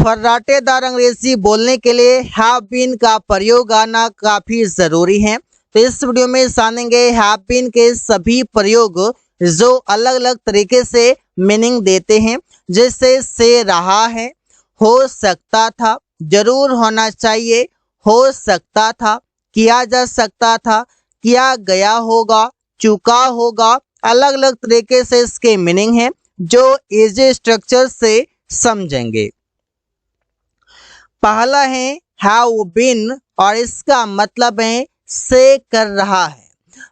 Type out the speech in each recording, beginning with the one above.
फर्राटेदार अंग्रेजी बोलने के लिए हैव बीन का प्रयोग आना काफी जरूरी है। तो इस वीडियो में जानेंगे हैव बीन के सभी प्रयोग जो अलग अलग तरीके से मीनिंग देते हैं, जैसे से रहा है, हो सकता था, जरूर होना चाहिए, हो सकता था, किया जा सकता था, किया गया होगा, चुका होगा। अलग अलग तरीके से इसके मीनिंग है जो इजी स्ट्रक्चर से समझेंगे। पहला है हैव बीन और इसका मतलब है से कर रहा है,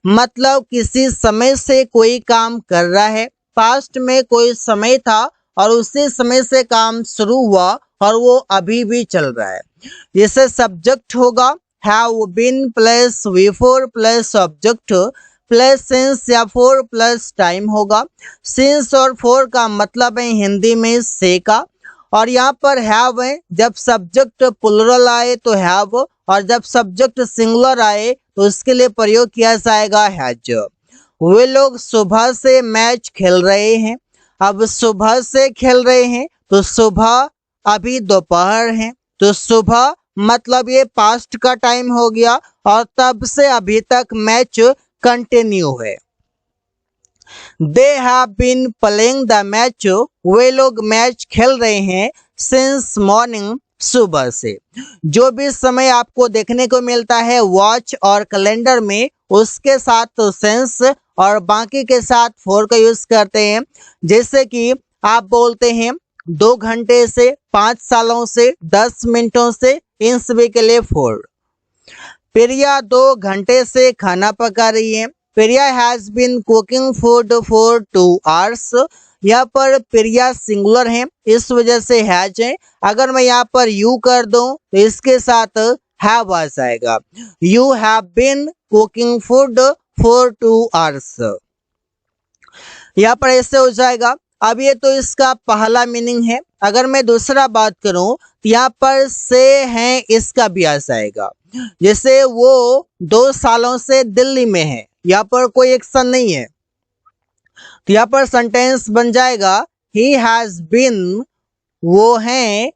मतलब किसी समय से कोई काम कर रहा है। पास्ट में कोई समय था और उसी समय से काम शुरू हुआ और वो अभी भी चल रहा है। इससे सब्जेक्ट होगा have been plus before plus object plus since या फोर प्लस टाइम होगा। सिंस और फोर का मतलब है हिंदी में से का, और यहाँ पर हैव है, जब सब्जेक्ट प्लुरल आए तो हैव, और जब सब्जेक्ट सिंगुलर आए तो उसके लिए प्रयोग किया जाएगा हैज। वे लोग सुबह से मैच खेल रहे हैं। अब सुबह से खेल रहे हैं तो सुबह अभी दोपहर है, तो सुबह मतलब ये पास्ट का टाइम हो गया और तब से अभी तक मैच कंटिन्यू है। They have been playing the match, वे लोग मैच खेल रहे हैं सिंस मॉर्निंग, सुबह से। जो भी समय आपको देखने को मिलता है वॉच और कैलेंडर में, उसके साथ तो सिंस और बाकी के साथ फोर का यूज करते हैं। जैसे कि आप बोलते हैं 2 घंटे से, 5 सालों से, 10 मिनटों से, इन सभी के लिए फोर। प्रिया 2 घंटे से खाना पका रही है। Priya has been cooking food for 2 hours. यहाँ पर प्रिया सिंगुलर है, इस वजह से हैज है। अगर मैं यहाँ पर यू कर दूं तो इसके साथ हैव आ जाएगा। You have been cooking food for 2 hours. यहाँ पर ऐसे हो जाएगा। अब ये तो इसका पहला मीनिंग है। अगर मैं दूसरा बात करूं तो यहाँ पर से है, इसका भी आ जाएगा। जैसे वो 2 सालों से दिल्ली में है, यहाँ पर कोई एक्शन नहीं है, तो यहाँ पर सेंटेंस बन जाएगा ही हैज बीन, वो है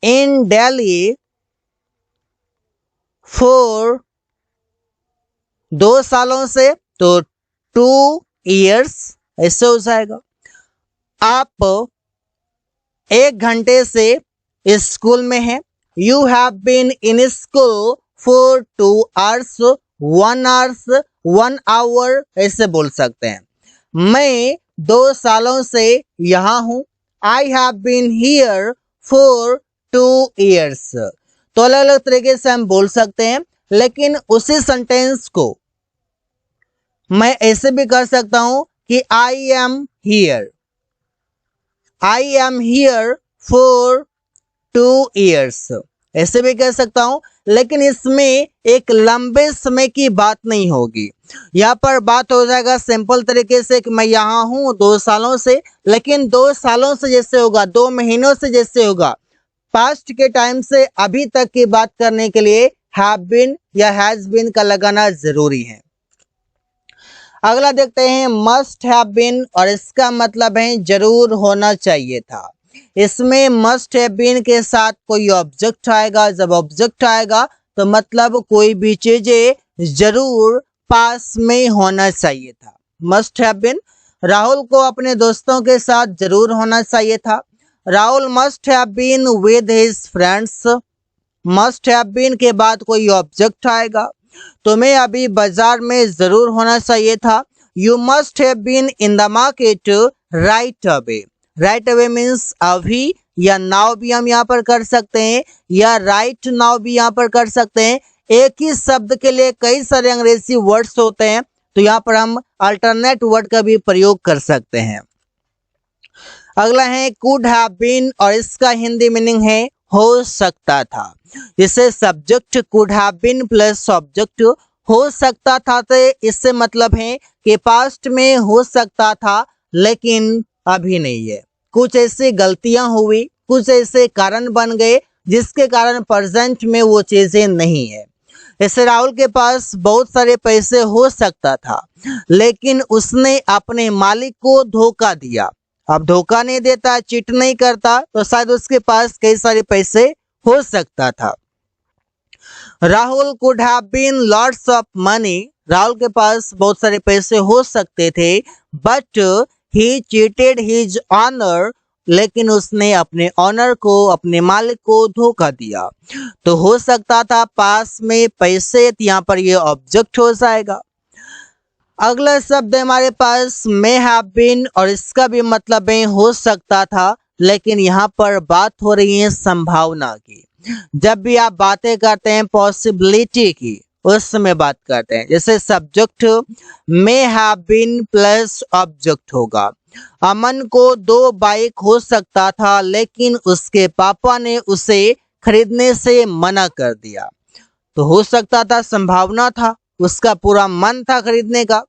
इन दिल्ली फॉर 2 सालों से, तो 2 इयर्स ऐसे हो जाएगा। आप 1 घंटे से स्कूल में हैं। You have been in school for 2 hours, 1 hours, 1 hour ऐसे बोल सकते हैं। मैं 2 सालों से यहाँ हूँ। I have been here for 2 years. तो अलग अलग तरीके से हम बोल सकते हैं, लेकिन उसी सेंटेंस को मैं ऐसे भी कर सकता हूँ कि I am here, I am here for 2 years ऐसे भी कह सकता हूं। लेकिन इसमें एक लंबे समय की बात नहीं होगी। यहाँ पर बात हो जाएगा सिंपल तरीके से कि मैं यहाँ हूँ 2 सालों से, लेकिन 2 सालों से जैसे होगा, 2 महीनों से जैसे होगा, पास्ट के टाइम से अभी तक की बात करने के लिए हैव बीन या हैज बीन का लगाना जरूरी है। अगला देखते हैं मस्ट हैव बीन, और इसका मतलब है जरूर होना चाहिए था। इसमें मस्ट हैव बीन के साथ कोई ऑब्जेक्ट आएगा। जब ऑब्जेक्ट आएगा तो मतलब कोई भी चीजें जरूर पास में होना चाहिए था। मस्ट हैव बीन, राहुल को अपने दोस्तों के साथ जरूर होना चाहिए था। Rahul must have been with his friends. Must have been के बाद कोई ऑब्जेक्ट आएगा। तुम्हें अभी बाजार में जरूर होना चाहिए था। You must have been in the market right away. Right away means अभी, या नाउ भी हम यहाँ पर कर सकते हैं, या राइट नाउ भी यहाँ पर कर सकते हैं। एक ही शब्द के लिए कई सारे अंग्रेजी वर्ड्स होते हैं, तो यहाँ पर हम अल्टरनेट वर्ड का भी प्रयोग कर सकते हैं। अगला है कुड हैव बीन, और इसका हिंदी मीनिंग है हो सकता था। जिसे subject could have been plus object हो सकता था, तो इससे मतलब है कि पास्ट में हो सकता था लेकिन अभी नहीं है। कुछ ऐसी गलतियां हुई, कुछ ऐसे कारण बन गए जिसके कारण प्रेजेंट में वो चीजें नहीं है। जैसे राहुल के पास बहुत सारे पैसे हो सकता था, लेकिन उसने अपने मालिक को धोखा दिया। अब धोखा नहीं देता, चीट नहीं करता, तो शायद उसके पास कई सारे पैसे हो सकता था। Rahul could have been lots of money, Rahul के पास बहुत सारे पैसे हो सकते थे, but he cheated his honour, लेकिन उसने अपने ऑनर को, अपने मालिक को धोखा दिया। तो हो सकता था पास में पैसे, यहाँ पर ये ऑब्जेक्ट हो जाएगा। अगला शब्द है हमारे पास मे हैव बीन, और इसका भी मतलब है हो सकता था, लेकिन यहाँ पर बात हो रही है संभावना की। जब भी आप बातें करते हैं पॉसिबिलिटी की, उस समय बात करते हैं। जैसे subject may have been plus object होगा। अमन को 2 बाइक हो सकता था, लेकिन उसके पापा ने उसे खरीदने से मना कर दिया। तो हो सकता था संभावना था, उसका पूरा मन था खरीदने का।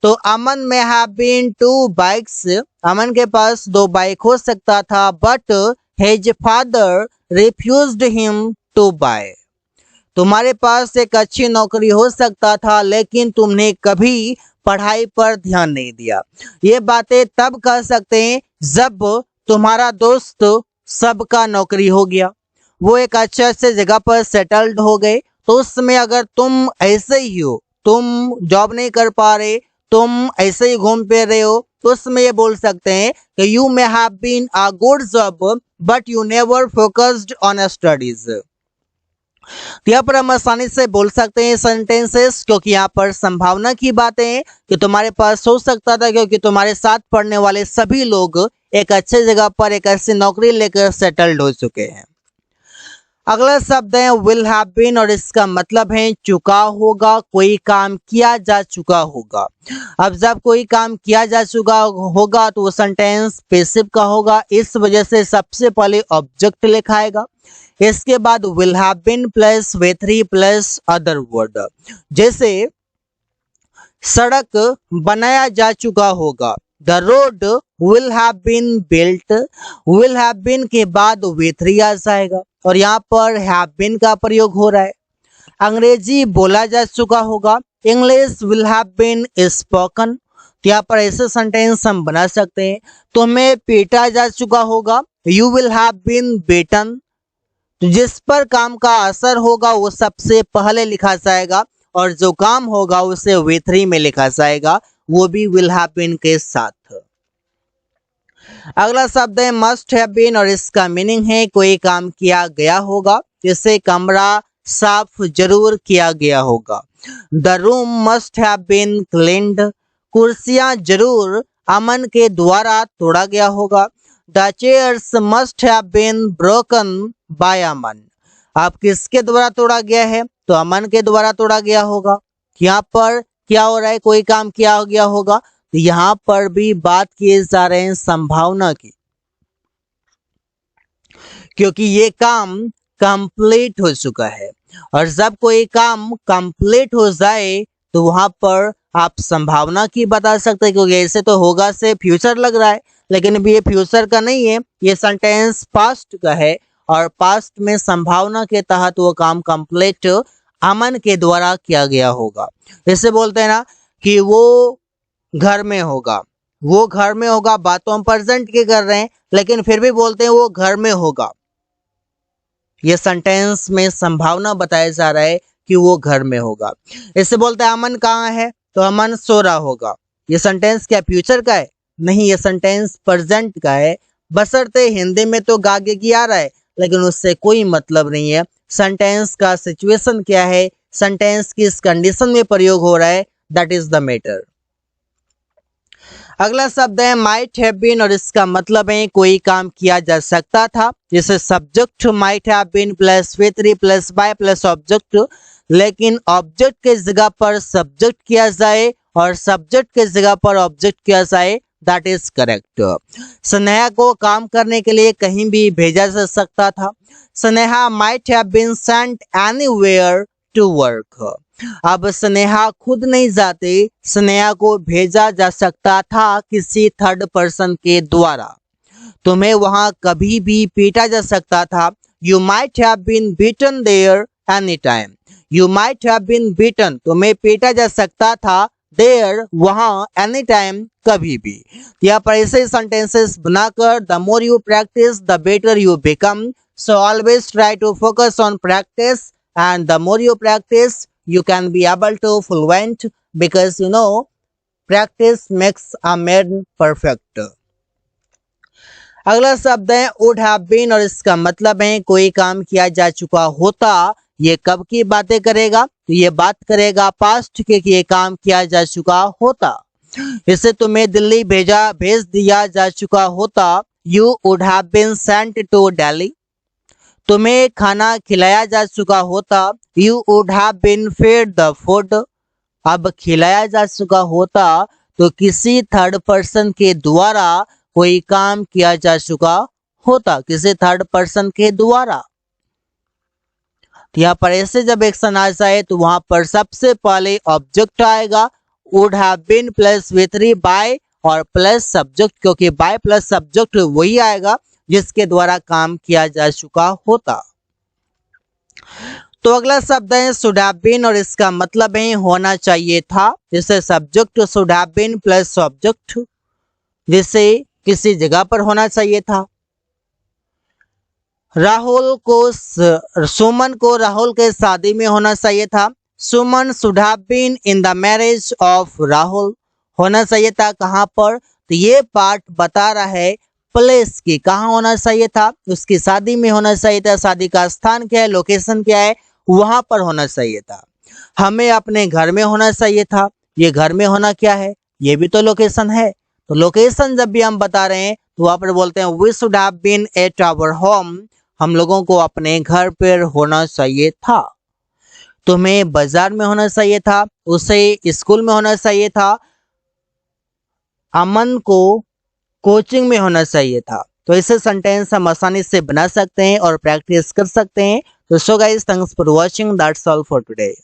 तो अमन में हैव बीन 2 बाइक्स, अमन के पास 2 बाइक हो सकता था, but his father refused him to buy. तुम्हारे पास एक अच्छी नौकरी हो सकता था, लेकिन तुमने कभी पढ़ाई पर ध्यान नहीं दिया। ये बातें तब कह सकते हैं जब तुम्हारा दोस्त सबका नौकरी हो गया, वो एक अच्छे जगह पर सेटल्ड हो गए। तो उसमें अगर तुम ऐसे ही हो, तुम जॉब नहीं कर पा रहे, तुम ऐसे ही घूम फिर रहे हो, तो उसमें ये बोल सकते हैं कि you may have been a good job but you never focused on studies. यहाँ पर हम आसानी से बोल सकते हैं सेंटेंसेस, क्योंकि यहाँ पर संभावना की बातें हैं कि तुम्हारे पास हो सकता था, क्योंकि तुम्हारे साथ पढ़ने वाले सभी लोग एक अच्छे जगह पर एक ऐसी नौकरी लेकर सेटल्ड हो चुके हैं। अगला शब्द है विल हैव बीन, और इसका मतलब है चुका होगा, कोई काम किया जा चुका होगा। अब जब कोई काम किया जा चुका होगा तो वो सेंटेंस पैसिव का होगा, इस वजह से सबसे पहले ऑब्जेक्ट लिखाएगा। इसके बाद will have been plus V3 plus other word. जैसे सड़क बनाया जा चुका होगा, the road will have been built, will have been के बाद V3 आ जाएगा, और यहाँ पर हैव बीन का प्रयोग हो रहा है। अंग्रेजी बोला जा चुका होगा, English will have been spoken. तो यहाँ पर ऐसे सेंटेंस हम बना सकते हैं। तुम्हें पीटा जा चुका होगा, you will have been beaten. जिस पर काम का असर होगा वो सबसे पहले लिखा जाएगा, और जो काम होगा उसे V3 में लिखा जाएगा, वो भी विल हैव बीन के साथ। अगला शब्द है मस्ट हैव बीन, और इसका मीनिंग है कोई काम किया गया होगा, जैसे कमरा साफ जरूर किया गया होगा। The room must have been cleaned, कुर्सियां जरूर अमन के द्वारा तोड़ा गया होगा। The chairs must have been broken by Aman. अब किसके द्वारा तोड़ा गया है? तो अमन के द्वारा तोड़ा गया होगा। यहाँ पर क्या हो रहा है? कोई काम किया गया होगा, तो यहाँ पर भी बात किए जा रहे हैं संभावना की, क्योंकि ये काम कंप्लीट हो चुका है, और जब कोई काम कंप्लीट हो जाए तो वहां पर आप संभावना की बता सकते हैं, क्योंकि ऐसे तो होगा से फ्यूचर लग रहा है, लेकिन अभी ये फ्यूचर का नहीं है, ये सेंटेंस पास्ट का है, और पास्ट में संभावना के तहत वो काम कंप्लीट अमन के द्वारा किया गया होगा। इससे बोलते हैं ना कि वो घर में होगा, वो घर में होगा। बात तो हम प्रेजेंट की कर रहे हैं, लेकिन फिर भी बोलते हैं वो घर में होगा। ये सेंटेंस में संभावना बताया जा रहा है कि वो घर में होगा। इससे बोलते हैं अमन कहाँ है? तो अमन सो रहा होगा। ये सेंटेंस क्या फ्यूचर का है? नहीं, ये सेंटेंस प्रेजेंट का है। बशर्ते हिंदी में तो गागे आ रहा है, लेकिन उससे कोई मतलब नहीं है। सेंटेंस का सिचुएशन क्या है, सेंटेंस किस कंडीशन में प्रयोग हो रहा है, दैट इज द मैटर। अगला शब्द है माइट हैव बीन, और इसका मतलब है कोई काम किया जा सकता था। जैसे subject might have been plus V3 plus by plus object, लेकिन ऑब्जेक्ट के जगह पर सब्जेक्ट किया जाए और सब्जेक्ट के जगह पर ऑब्जेक्ट किया जाए, दैट इज करेक्ट। स्नेहा को काम करने के लिए कहीं भी भेजा जा सकता था। Sneha might have been sent anywhere to work. अब स्नेहा खुद नहीं जाती, स्नेहा को भेजा जा सकता था किसी थर्ड पर्सन के द्वारा। तुम्हें वहां कभी भी पीटा जा सकता था। You might have been beaten there any time. You might have been beaten, तुम्हें पीटा जा सकता था देयर, वहां, एनी टाइम, कभी भी। यहाँ पर ऐसे सेंटेंसेस बनाकर the more you practice the better you become, so always try to focus on practice and the more you practice you can be able to fluent because practice makes a man perfect। अगला शब्द है would have been और इसका मतलब है कोई काम किया जा चुका होता। ये कब की बातें करेगा? तो ये बात करेगा पास्ट के कि ये काम किया जा चुका होता। इसे तुम्हें दिल्ली भेज दिया जा चुका होता। You would have been sent to Delhi। तुम्हें खाना खिलाया जा चुका होता। You would have been fed the food। अब खिलाया जा चुका होता तो किसी थर्ड पर्सन के द्वारा कोई काम किया जा चुका होता, किसी थर्ड पर्सन के द्वारा। यहाँ पर ऐसे जब एक्शन आ जाए तो वहां पर सबसे पहले ऑब्जेक्ट आएगा would have been plus V3 by और प्लस सब्जेक्ट, क्योंकि बाय प्लस सब्जेक्ट वही आएगा जिसके द्वारा काम किया जा चुका होता। तो अगला शब्द है should have been और इसका मतलब है होना चाहिए था। जैसे subject should have been plus object, जिसे किसी जगह पर होना चाहिए था। सुमन को राहुल के शादी में होना चाहिए था। सुमन should have been in the marriage of Rahul. होना चाहिए था कहां पर? तो ये पार्ट बता रहा है प्लेस की, कहाँ होना चाहिए था? उसकी शादी में होना चाहिए था। शादी का स्थान क्या है, लोकेशन क्या है, वहां पर होना चाहिए था। हमें अपने घर में होना चाहिए था। ये घर में होना क्या है? ये भी तो लोकेशन है। तो लोकेशन जब भी हम बता रहे हैं तो वहां पर बोलते हैं we should have been at our home. हम लोगों को अपने घर पर होना चाहिए था। तुम्हें बाजार में होना चाहिए था, उसे स्कूल में होना चाहिए था, अमन को कोचिंग में होना चाहिए था। तो ऐसे सेंटेंस हम आसानी से बना सकते हैं और प्रैक्टिस कर सकते हैं। तो so guys, thanks for watching, that's all for today.